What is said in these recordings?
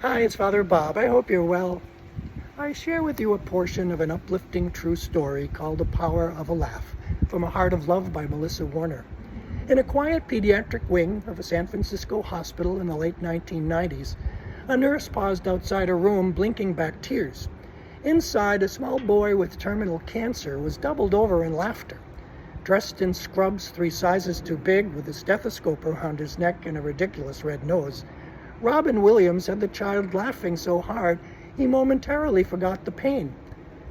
Hi, it's Father Bob. I hope you're well. I share with you a portion of an uplifting true story called The Power of a Laugh from A Heart of Love by Melissa Warner. In a quiet pediatric wing of a San Francisco hospital in the late 1990s, a nurse paused outside a room blinking back tears. Inside, a small boy with terminal cancer was doubled over in laughter. Dressed in scrubs 3 sizes too big with a stethoscope around his neck and a ridiculous red nose, Robin Williams had the child laughing so hard he momentarily forgot the pain.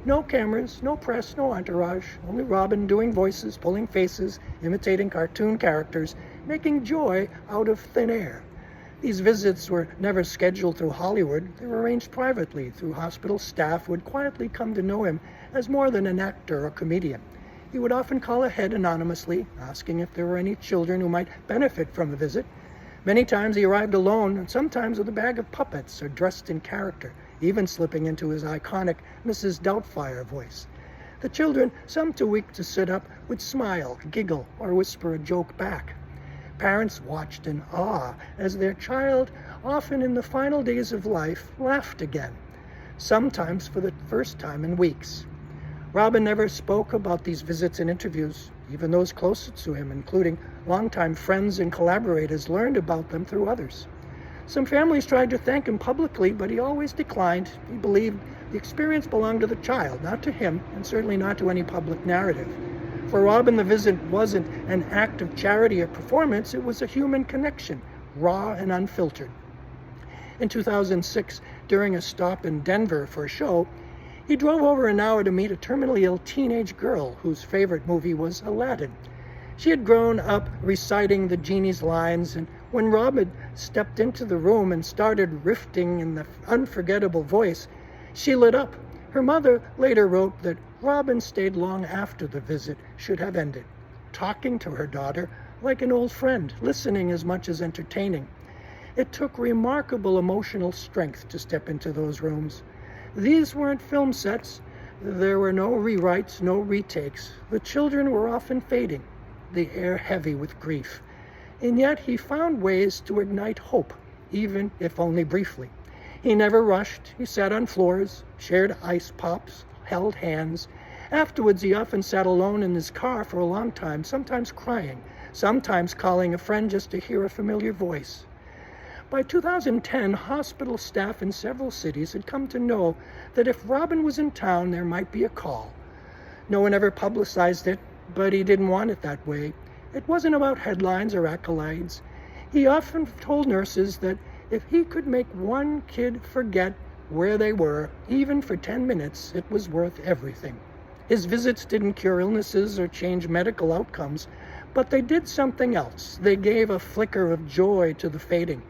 No cameras, no press, no entourage, only Robin doing voices, pulling faces, imitating cartoon characters, making joy out of thin air. These visits were never scheduled through Hollywood. They were arranged privately through hospital staff who would quietly come to know him as more than an actor or comedian. He would often call ahead anonymously, asking if there were any children who might benefit from a visit. Many times he arrived alone, and sometimes with a bag of puppets or dressed in character, even slipping into his iconic Mrs. Doubtfire voice. The children, some too weak to sit up, would smile, giggle, or whisper a joke back. Parents watched in awe as their child, often in the final days of life, laughed again, sometimes for the first time in weeks. Robin never spoke about these visits in interviews. Even those closest to him, including longtime friends and collaborators, learned about them through others. Some families tried to thank him publicly, but he always declined. He believed the experience belonged to the child, not to him, and certainly not to any public narrative. For Robin, the visit wasn't an act of charity or performance, it was a human connection, raw and unfiltered. In 2006, during a stop in Denver for a show, he drove over an hour to meet a terminally ill teenage girl whose favorite movie was Aladdin. She had grown up reciting the genie's lines, and when Robin stepped into the room and started riffing in the unforgettable voice, she lit up. Her mother later wrote that Robin stayed long after the visit should have ended, talking to her daughter like an old friend, listening as much as entertaining. It took remarkable emotional strength to step into those rooms. These weren't film sets. There were no rewrites, no retakes. The children were often fading, the air heavy with grief. And yet he found ways to ignite hope, even if only briefly. He never rushed. He sat on floors, shared ice pops, held hands. Afterwards, he often sat alone in his car for a long time, sometimes crying, sometimes calling a friend just to hear a familiar voice. By 2010, hospital staff in several cities had come to know that if Robin was in town, there might be a call. No one ever publicized it, but he didn't want it that way. It wasn't about headlines or accolades. He often told nurses that if he could make one kid forget where they were, even for 10 minutes, it was worth everything. His visits didn't cure illnesses or change medical outcomes, but they did something else. They gave a flicker of joy to the fading.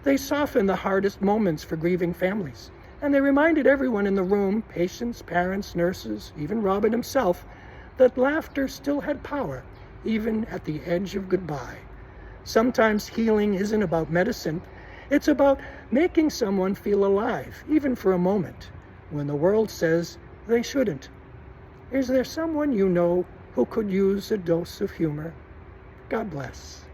They softened the hardest moments for grieving families, and they reminded everyone in the room, patients, parents, nurses, even Robin himself, that laughter still had power, even at the edge of goodbye. Sometimes healing isn't about medicine. It's about making someone feel alive, even for a moment, when the world says they shouldn't. Is there someone you know who could use a dose of humor? God bless.